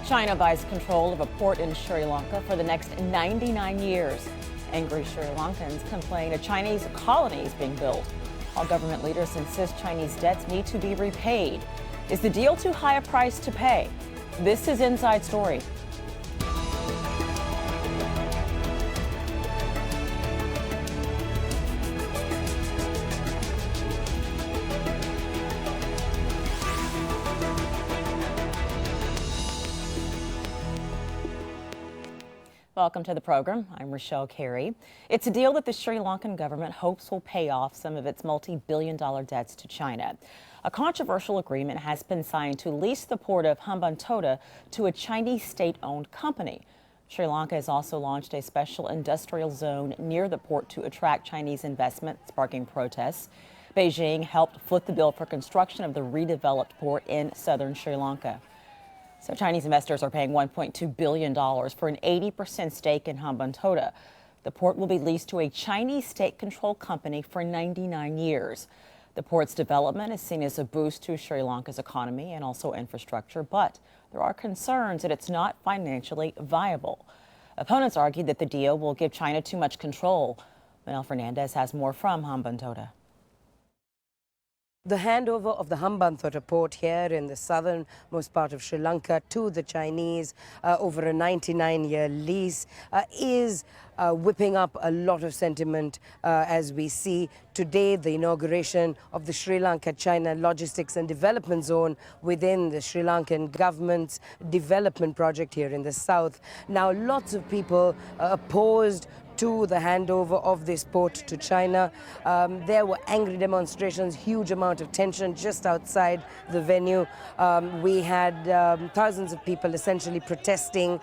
China buys control of a port in Sri Lanka for the next 99 years. Angry Sri Lankans complain a Chinese colony is being built, while government leaders insist Chinese debts need to be repaid. Is the deal too high a price to pay? This is Inside Story. Welcome to the program. I'm Rochelle Carey. It's a deal that the Sri Lankan government hopes will pay off some of its multi-billion-dollar debts to China. A controversial agreement has been signed to lease the port of Hambantota to a Chinese state-owned company. Sri Lanka has also launched a special industrial zone near the port to attract Chinese investment, sparking protests. Beijing helped foot the bill for construction of the redeveloped port in southern Sri Lanka. So Chinese investors are paying $1.2 billion for an 80% stake in Hambantota. The port will be leased to a Chinese state-controlled company for 99 years. The port's development is seen as a boost to Sri Lanka's economy and also infrastructure, but there are concerns that it's not financially viable. Opponents argue that the deal will give China too much control. Manel Fernandez has more from Hambantota. The handover of the Hambantota port here in the southernmost part of Sri Lanka to the Chinese over a 99-year lease is whipping up a lot of sentiment as we see today the inauguration of the Sri Lanka-China Logistics and Development Zone within the Sri Lankan government's development project here in the south. Now, lots of people opposed to the handover of this port to China. There were angry demonstrations, huge amount of tension just outside the venue. We had thousands of people essentially protesting,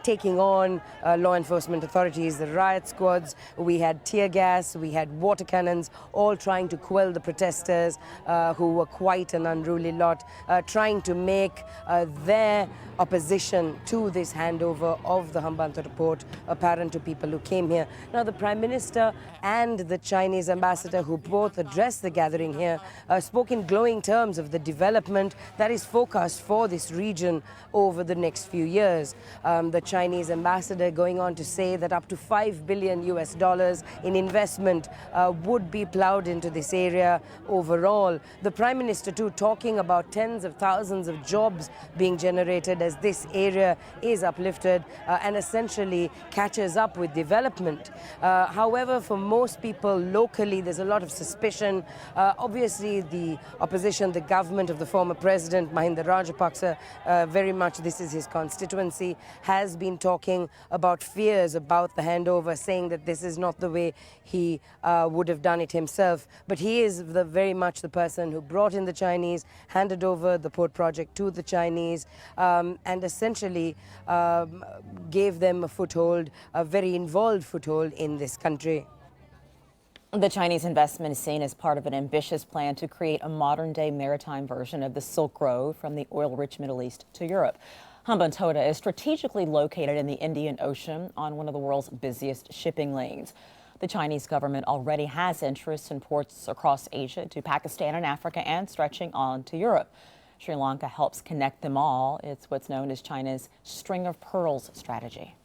taking on law enforcement authorities, the riot squads. We had tear gas, we had water cannons, all trying to quell the protesters who were quite an unruly lot, trying to make their opposition to this handover of the Hambantota port apparent to people who came here. Now, the Prime Minister and the Chinese ambassador, who both addressed the gathering here, spoke in glowing terms of the development that is forecast for this region over the next few years. The Chinese ambassador going on to say that up to $5 billion in investment would be plowed into this area overall. The Prime Minister, too, talking about tens of thousands of jobs being generated as this area is uplifted and essentially catches up with development. However, for most people locally, there's a lot of suspicion. Obviously, the opposition, the government of the former president, Mahinda Rajapaksa, very much this is his constituency, has been talking about fears about the handover, saying that this is not the way he would have done it himself. But he is very much the person who brought in the Chinese, handed over the port project to the Chinese, and essentially gave them a foothold, a very involved foothold in this country. The Chinese investment is seen as part of an ambitious plan to create a modern-day maritime version of the Silk Road from the oil-rich Middle East to Europe. Hambantota is strategically located in the Indian Ocean on one of the world's busiest shipping lanes. The Chinese government already has interests in ports across Asia to Pakistan and Africa and stretching on to Europe. Sri Lanka helps connect them all. It's what's known as China's string of pearls strategy.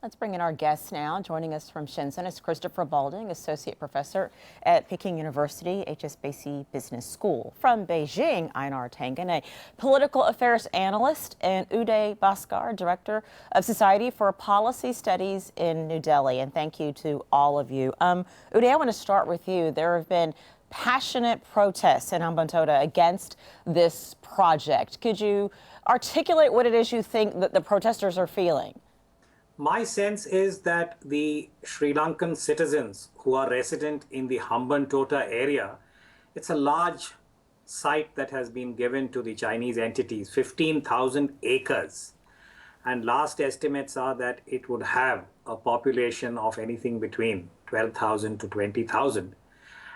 Let's bring in our guests now. Joining us from Shenzhen is Christopher Balding, Associate Professor at Peking University, HSBC Business School. From Beijing, Einar Tangen, a political affairs analyst, and Uday Bhaskar, Director of Society for Policy Studies in New Delhi. And thank you to all of you. Uday, I want to start with you. There have been passionate protests in Hambantota against this project. Could you articulate what it is you think that the protesters are feeling? My sense is that the Sri Lankan citizens who are resident in the Hambantota area, it's a large site that has been given to the Chinese entities, 15,000 acres. And last estimates are that it would have a population of anything between 12,000 to 20,000.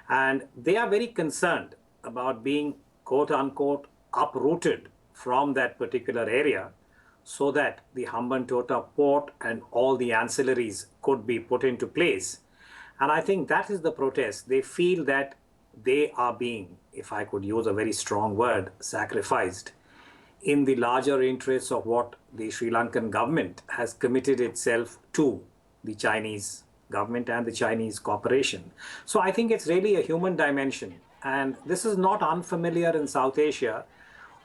And they are very concerned about being, quote unquote, uprooted from that particular area, so that the Hambantota port and all the ancillaries could be put into place. And I think that is the protest. They feel that they are being, if I could use a very strong word, sacrificed in the larger interests of what the Sri Lankan government has committed itself to the Chinese government and the Chinese corporation. So I think it's really a human dimension. And this is not unfamiliar in South Asia,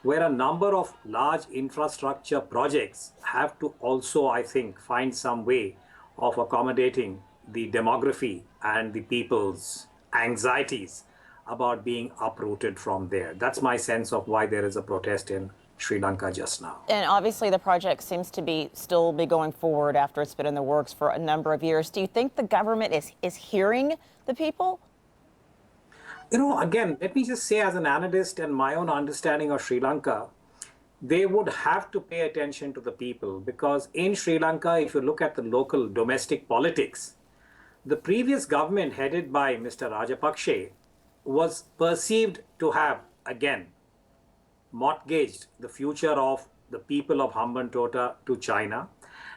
where a number of large infrastructure projects have to also, I think, find some way of accommodating the demography and the people's anxieties about being uprooted from there. That's my sense of why there is a protest in Sri Lanka just now. And obviously the project seems to still be going forward after it's been in the works for a number of years. Do you think the government is hearing the people? Again, let me just say, as an analyst and my own understanding of Sri Lanka, they would have to pay attention to the people, because in Sri Lanka, if you look at the local domestic politics, the previous government headed by Mr. Rajapakse was perceived to have, again, mortgaged the future of the people of Hambantota to China.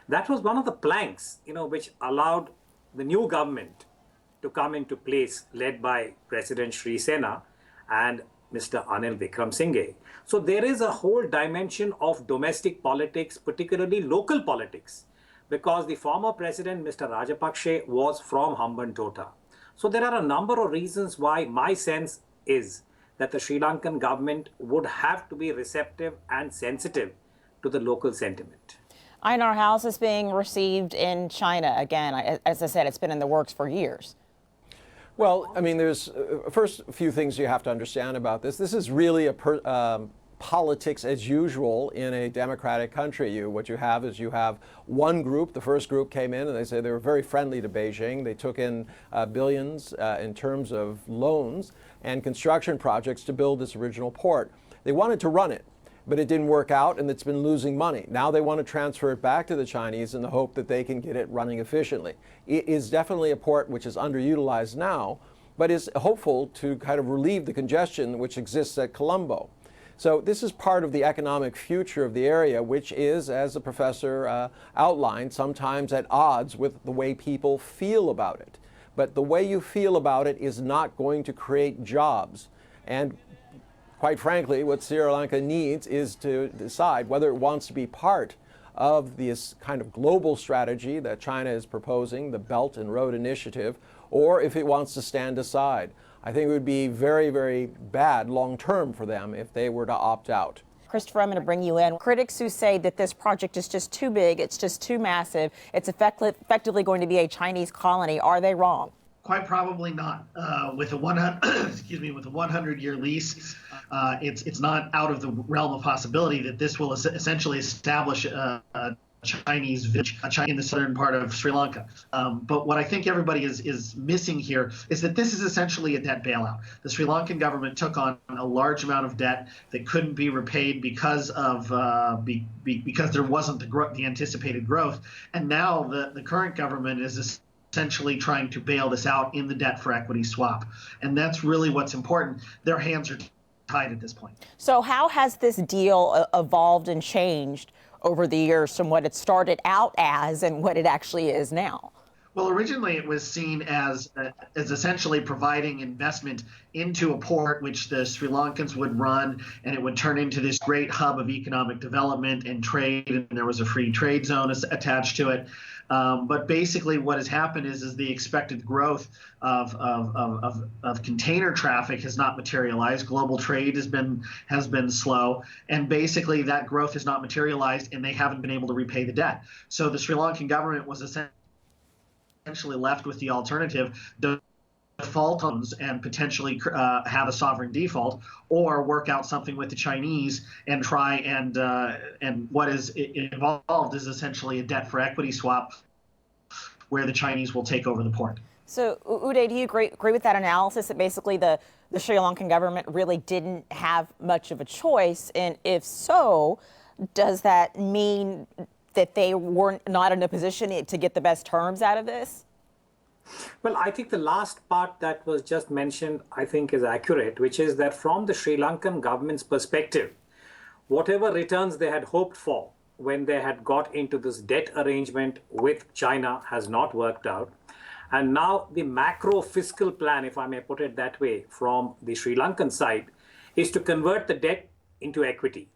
That was one of the planks, which allowed the new government to come into place, led by President Sri Sena and Mr. Anil Vikramsinghe. So there is a whole dimension of domestic politics, particularly local politics, because the former president, Mr. Rajapakse, was from Hambantota. So there are a number of reasons why my sense is that the Sri Lankan government would have to be receptive and sensitive to the local sentiment. Einar, how's this being received in China? Again, as I said, it's been in the works for years. Well, I mean, there's first a few things you have to understand about this. This is really a politics as usual in a democratic country. What you have is you have one group. The first group came in and they say they were very friendly to Beijing. They took in billions in terms of loans and construction projects to build this original port. They wanted to run it, but it didn't work out and it's been losing money. Now they want to transfer it back to the Chinese in the hope that they can get it running efficiently. It is definitely a port which is underutilized now, but is hopeful to kind of relieve the congestion which exists at Colombo. So this is part of the economic future of the area, which is, as the professor outlined, sometimes at odds with the way people feel about it. But the way you feel about it is not going to create jobs. And quite frankly, what Sri Lanka needs is to decide whether it wants to be part of this kind of global strategy that China is proposing, the Belt and Road Initiative, or if it wants to stand aside. I think it would be very, very bad long-term for them if they were to opt out. Christopher, I'm going to bring you in. Critics who say that this project is just too big, it's just too massive, it's effectively going to be a Chinese colony, are they wrong? Quite probably not. With a 100-year lease, it's not out of the realm of possibility that this will essentially establish a Chinese village in the southern part of Sri Lanka. But what I think everybody is missing here is that this is essentially a debt bailout. The Sri Lankan government took on a large amount of debt that couldn't be repaid because of because there wasn't the anticipated growth, and now the current government is essentially trying to bail this out in the debt for equity swap. And that's really what's important. Their hands are tied at this point. So how has this deal evolved and changed over the years from what it started out as and what it actually is now? Well, originally it was seen as essentially providing investment into a port which the Sri Lankans would run, and it would turn into this great hub of economic development and trade, and there was a free trade zone attached to it. But basically what has happened is the expected growth of container traffic has not materialized. Global trade has been slow, and basically that growth has not materialized, and they haven't been able to repay the debt. So the Sri Lankan government was essentially left with the alternative: default loans and potentially have a sovereign default, or work out something with the Chinese and try and what is involved is essentially a debt for equity swap where the Chinese will take over the port. So, Uday, do you agree with that analysis that basically the Sri Lankan government really didn't have much of a choice? And if so, does that mean that they were not in a position to get the best terms out of this? Well, I think the last part that was just mentioned, I think, is accurate, which is that from the Sri Lankan government's perspective, whatever returns they had hoped for when they had got into this debt arrangement with China has not worked out. And now the macro fiscal plan, if I may put it that way, from the Sri Lankan side, is to convert the debt into equity.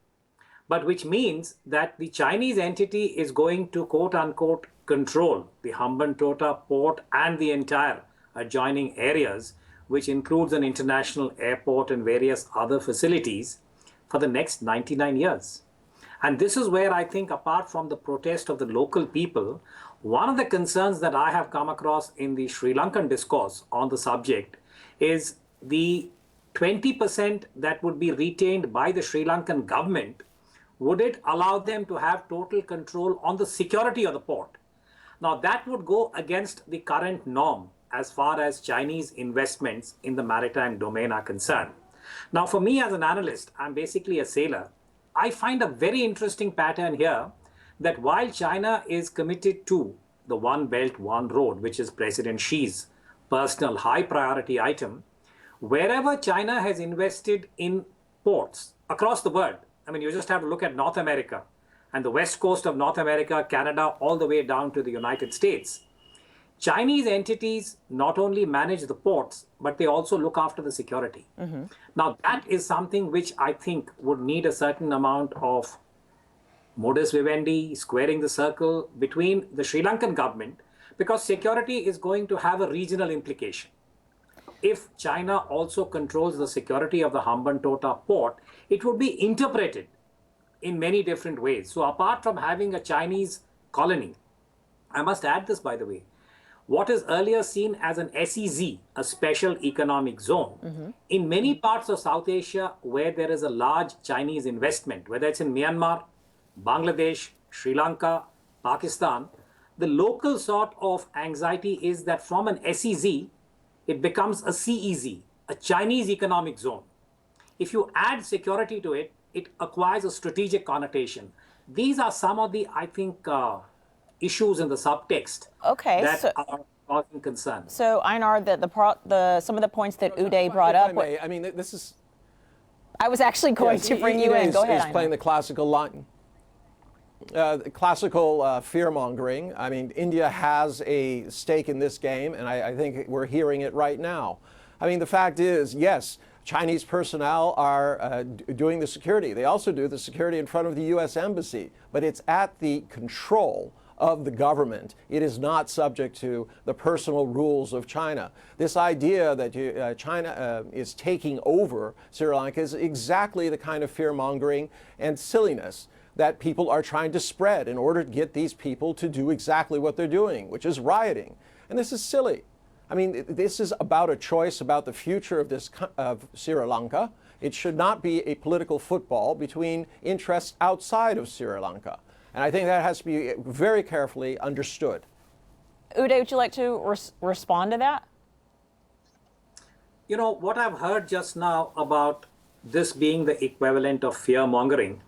But which means that the Chinese entity is going to quote unquote control the Hambantota port and the entire adjoining areas, which includes an international airport and various other facilities for the next 99 years. And this is where I think, apart from the protest of the local people, one of the concerns that I have come across in the Sri Lankan discourse on the subject is the 20% that would be retained by the Sri Lankan government. Would it allow them to have total control on the security of the port? Now, that would go against the current norm as far as Chinese investments in the maritime domain are concerned. Now, for me as an analyst, I'm basically a sailor. I find a very interesting pattern here that while China is committed to the One Belt, One Road, which is President Xi's personal high priority item, wherever China has invested in ports across the world, I mean, you just have to look at North America and the west coast of North America, Canada, all the way down to the United States. Chinese entities not only manage the ports, but they also look after the security. Now, that is something which I think would need a certain amount of modus vivendi, squaring the circle between the Sri Lankan government, because security is going to have a regional implication. If China also controls the security of the Hambantota port, it would be interpreted in many different ways. So apart from having a Chinese colony, I must add this, by the way, what is earlier seen as an SEZ, a special economic zone, in many parts of South Asia where there is a large Chinese investment, whether it's in Myanmar, Bangladesh, Sri Lanka, Pakistan, the local sort of anxiety is that from an SEZ, it becomes a CEZ, a Chinese economic zone. If you add security to it, it acquires a strategic connotation. These are some of the, I think, issues in the subtext that are causing concern. So, Einar, some of the points that Uday brought up. If I may, I mean, this is. I was actually going to bring you in. Go ahead, He's Einar. playing the classical line. Classical fear-mongering. I mean, India has a stake in this game, and I think we're hearing it right now. I mean, the fact is, yes, Chinese personnel are doing the security. They also do the security in front of the U.S. Embassy, but it's at the control of the government. It is not subject to the personal rules of China. This idea that China is taking over Sri Lanka is exactly the kind of fear-mongering and silliness that people are trying to spread in order to get these people to do exactly what they're doing, which is rioting. And this is silly. I mean, this is about a choice about the future of Sri Lanka. It should not be a political football between interests outside of Sri Lanka. And I think that has to be very carefully understood. Uday, would you like to respond to that? You know, what I've heard just now about this being the equivalent of fear-mongering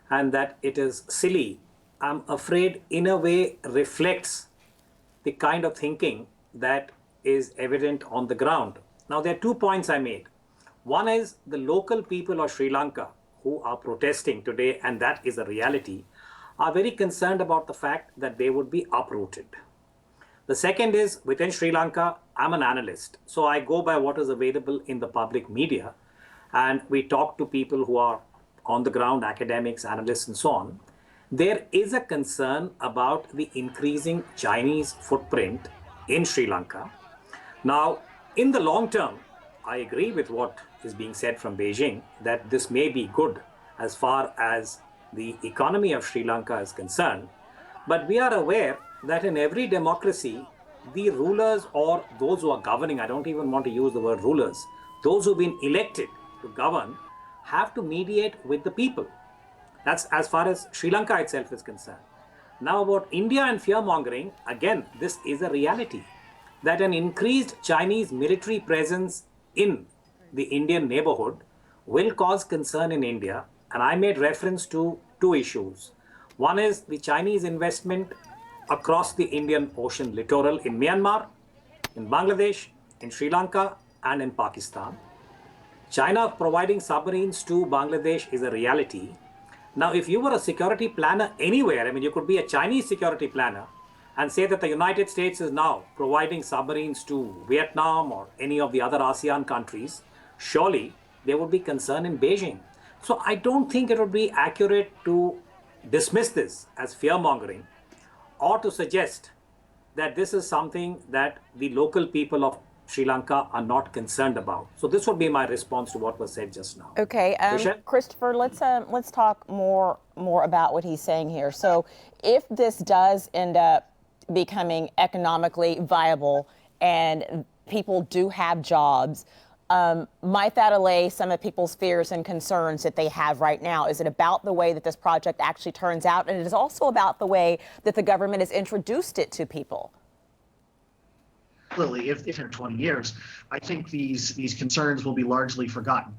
and that it is silly, I'm afraid in a way reflects the kind of thinking that is evident on the ground. Now, there are 2 points I made. One is the local people of Sri Lanka who are protesting today, and that is a reality, are very concerned about the fact that they would be uprooted. The second is, within Sri Lanka, I'm an analyst, so I go by what is available in the public media, and we talk to people who are on the ground, academics, analysts, and so on. There is a concern about the increasing Chinese footprint in Sri Lanka. Now, in the long term, I agree with what is being said from Beijing, that this may be good as far as the economy of Sri Lanka is concerned. But we are aware that in every democracy, the rulers or those who are governing, I don't even want to use the word rulers, those who've been elected to govern have to mediate with the people. That's as far as Sri Lanka itself is concerned. Now, about India and fear-mongering, again, this is a reality that an increased Chinese military presence in the Indian neighborhood will cause concern in India. And I made reference to 2 issues. One is the Chinese investment across the Indian Ocean littoral in Myanmar, in Bangladesh, in Sri Lanka, and in Pakistan. China providing submarines to Bangladesh is a reality. Now, if you were a security planner anywhere, I mean, you could be a Chinese security planner, and say that the United States is now providing submarines to Vietnam or any of the other ASEAN countries, surely there would be concern in Beijing. So I don't think it would be accurate to dismiss this as fear-mongering or to suggest that this is something that the local people of Sri Lanka are not concerned about. So this would be my response to what was said just now. Okay, Michelle? Christopher, let's talk more about what he's saying here. So, if this does end up becoming economically viable and people do have jobs, might that allay some of people's fears and concerns that they have right now? Is it about the way that this project actually turns out, and it is also about the way that the government has introduced it to people? Absolutely. If in 20 years, I think these concerns will be largely forgotten.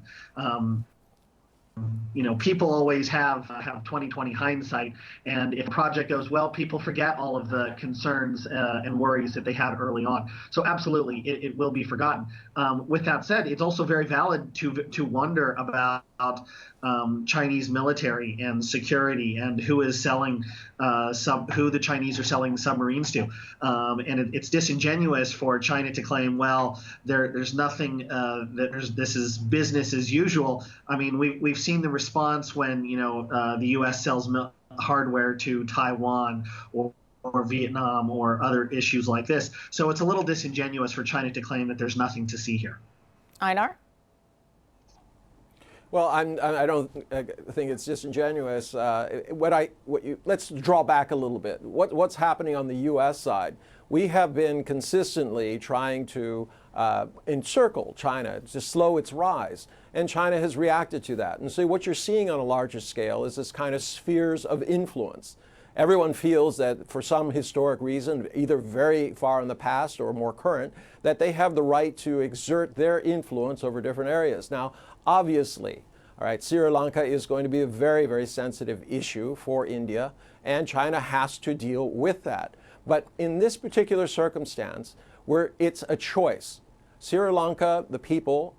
People always have 20/20 hindsight, and if a project goes well, people forget all of the concerns and worries that they had early on. So absolutely, it will be forgotten. With that said, it's also very valid to wonder about Chinese military and security and who is selling who the Chinese are selling submarines to, and it's disingenuous for China to claim, well, there's nothing this is business as usual. I mean, we've seen the response when the U.S. sells hardware to Taiwan or Vietnam or other issues like this. So it's a little disingenuous for China to claim that there's nothing to see here. Einar? Well, I don't think it's disingenuous. Let's draw back a little bit. What's happening on the U.S. side? We have been consistently trying to encircle China to slow its rise, and China has reacted to that. And so what you're seeing on a larger scale is this kind of spheres of influence. Everyone feels that for some historic reason, either very far in the past or more current, that they have the right to exert their influence over different areas. Now, obviously, all right, Sri Lanka is going to be a very, very sensitive issue for India, and China has to deal with that. But in this particular circumstance, where it's a choice, Sri Lanka, the people,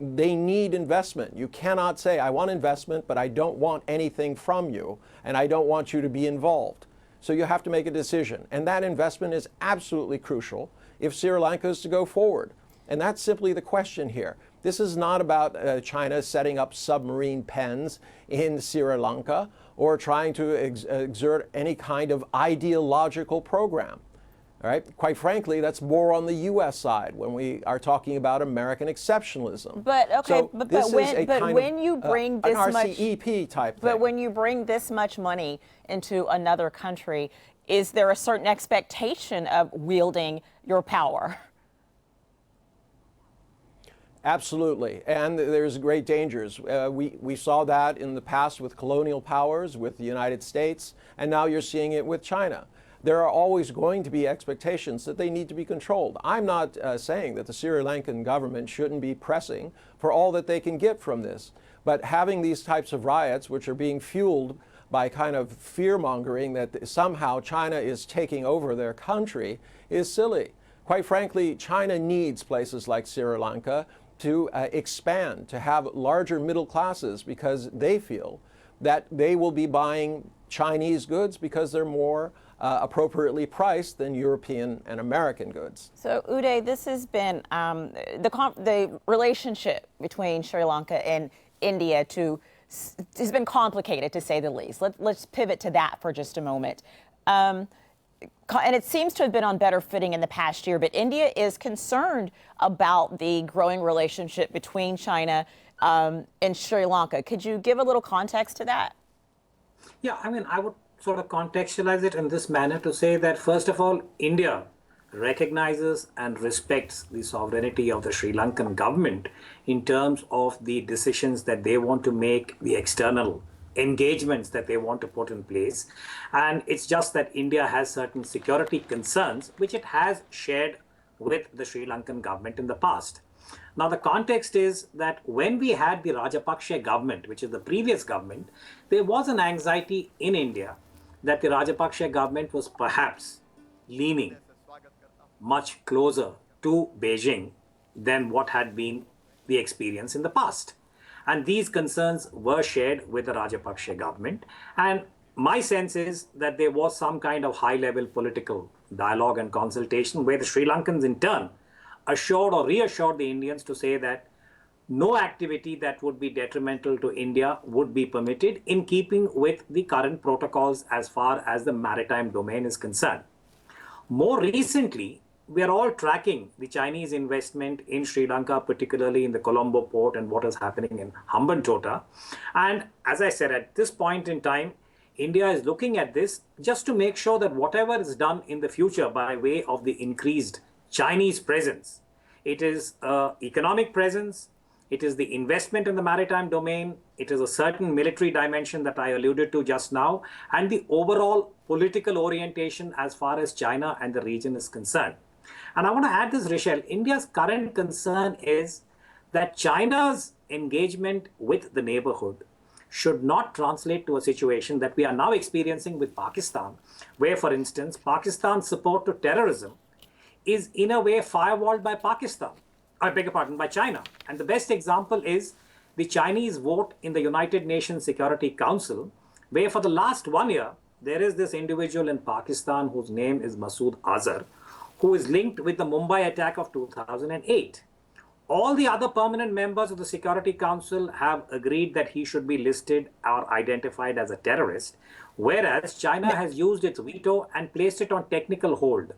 they need investment. You cannot say, I want investment, but I don't want anything from you, and I don't want you to be involved. So you have to make a decision. And that investment is absolutely crucial if Sri Lanka is to go forward. And that's simply the question here. This is not about China setting up submarine pens in Sri Lanka or trying to exert any kind of ideological program. All right? Quite frankly, that's more on the U.S. side when we are talking about American exceptionalism. But okay, so but when you bring this an much RCEP type but thing. when you bring this much money into another country, is there a certain expectation of wielding your power? Absolutely, and there's great dangers. We saw that in the past with colonial powers, with the United States, and now you're seeing it with China. There are always going to be expectations that they need to be controlled. I'm not saying that the Sri Lankan government shouldn't be pressing for all that they can get from this, but having these types of riots, which are being fueled by kind of fear-mongering that somehow China is taking over their country, is silly. Quite frankly, China needs places like Sri Lanka to expand, to have larger middle classes, because they feel that they will be buying Chinese goods because they're more appropriately priced than European and American goods. So, Uday, this has been the relationship between Sri Lanka and India has been complicated, to say the least. Let's pivot to that for just a moment. And it seems to have been on better footing in the past year, but India is concerned about the growing relationship between China and Sri Lanka. Could you give a little context to that? Yeah, I mean, I would sort of contextualize it in this manner to say that, first of all, India recognizes and respects the sovereignty of the Sri Lankan government in terms of the decisions that they want to make, the external engagements that they want to put in place. And it's just that India has certain security concerns, which it has shared with the Sri Lankan government in the past. Now, the context is that when we had the Rajapaksa government, which is the previous government, there was an anxiety in India that the Rajapaksa government was perhaps leaning much closer to Beijing than what had been the experience in the past. And these concerns were shared with the Rajapaksa government. And my sense is that there was some kind of high-level political dialogue and consultation where the Sri Lankans in turn assured or reassured the Indians to say that no activity that would be detrimental to India would be permitted in keeping with the current protocols as far as the maritime domain is concerned. More recently, we are all tracking the Chinese investment in Sri Lanka, particularly in the Colombo port and what is happening in Hambantota. And as I said, at this point in time, India is looking at this just to make sure that whatever is done in the future by way of the increased Chinese presence, it is economic presence, it is the investment in the maritime domain, it is a certain military dimension that I alluded to just now, and the overall political orientation as far as China and the region is concerned. And I want to add this, Rochelle, India's current concern is that China's engagement with the neighborhood should not translate to a situation that we are now experiencing with Pakistan, where, for instance, Pakistan's support to terrorism is in a way firewalled by Pakistan. I beg your pardon, by China. And the best example is the Chinese vote in the United Nations Security Council, where for the last 1 year, there is this individual in Pakistan whose name is Masood Azhar, who is linked with the Mumbai attack of 2008. All the other permanent members of the Security Council have agreed that he should be listed or identified as a terrorist, whereas China has used its veto and placed it on technical hold.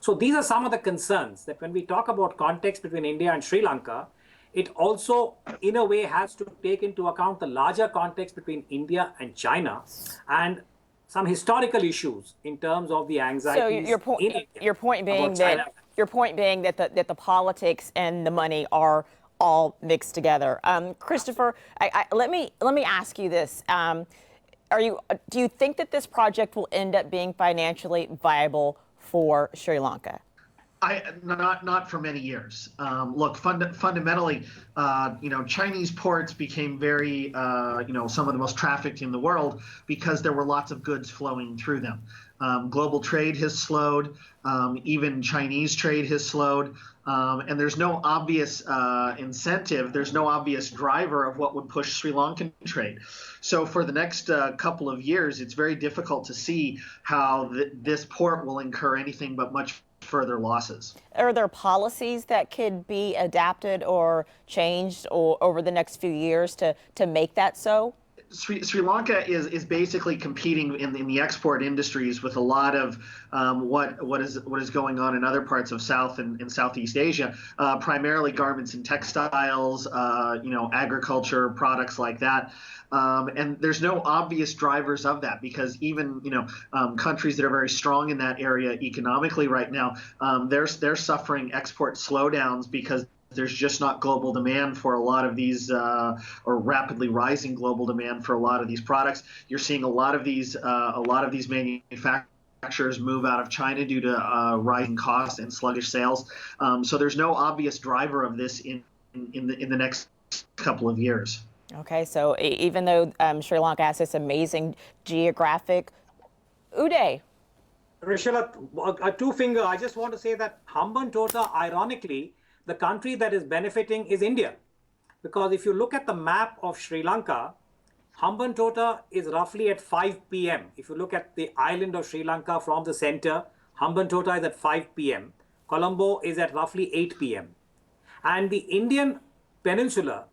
So these are some of the concerns that when we talk about context between India and Sri Lanka, it also, in a way, has to take into account the larger context between India and China and some historical issues in terms of the anxieties. So your point being that the politics and the money are all mixed together. Christopher, let me ask you this: do you think that this project will end up being financially viable for Sri Lanka? Not for many years. Look, fundamentally, Chinese ports became very, some of the most trafficked in the world because there were lots of goods flowing through them. Global trade has slowed, even Chinese trade has slowed, and there's no obvious incentive, there's no obvious driver of what would push Sri Lankan trade. So for the next couple of years, it's very difficult to see how this port will incur anything but much further losses. Are there policies that could be adapted or changed over the next few years to make that so? Sri Lanka is basically competing in the export industries with a lot of what is going on in other parts of South and Southeast Asia, primarily garments and textiles, agriculture, products like that. And there's no obvious drivers of that because even countries that are very strong in that area economically right now, they're suffering export slowdowns because there's just not global demand for a lot of these, or rapidly rising global demand for a lot of these products. You're seeing a lot of these manufacturers move out of China due to rising costs and sluggish sales. So there's no obvious driver of this in the next couple of years. Okay, so even though Sri Lanka has this amazing geographic, Uday. Rishila, a two-finger, I just want to say that Hambantota, ironically, the country that is benefiting is India. Because if you look at the map of Sri Lanka, Hambantota is roughly at 5 p.m. If you look at the island of Sri Lanka from the center, Hambantota is at 5 p.m. Colombo is at roughly 8 p.m. And the Indian peninsula,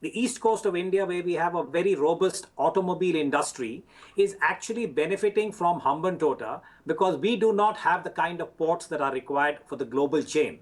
the east coast of India, where we have a very robust automobile industry, is actually benefiting from Hambantota because we do not have the kind of ports that are required for the global chain.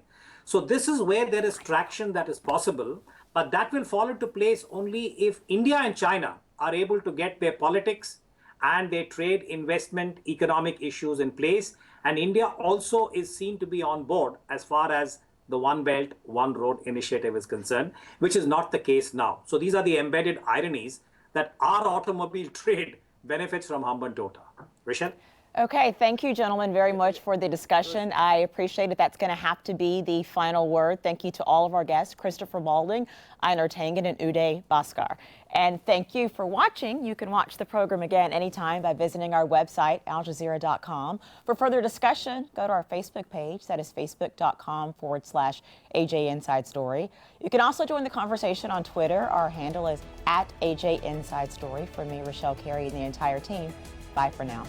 So this is where there is traction that is possible, but that will fall into place only if India and China are able to get their politics and their trade, investment, economic issues in place. And India also is seen to be on board as far as the One Belt, One Road initiative is concerned, which is not the case now. So these are the embedded ironies that our automobile trade benefits from Hambantota. Rishad? Okay, thank you, gentlemen, very much for the discussion. I appreciate it. That's going to have to be the final word. Thank you to all of our guests, Christopher Balding, Einar Tangen, and Uday Bhaskar. And thank you for watching. You can watch the program again anytime by visiting our website, aljazeera.com. For further discussion, go to our Facebook page. That is facebook.com/AJ Inside Story. You can also join the conversation on Twitter. Our handle is @AJ Inside Story. For me, Rochelle Carey, and the entire team, Bye for now.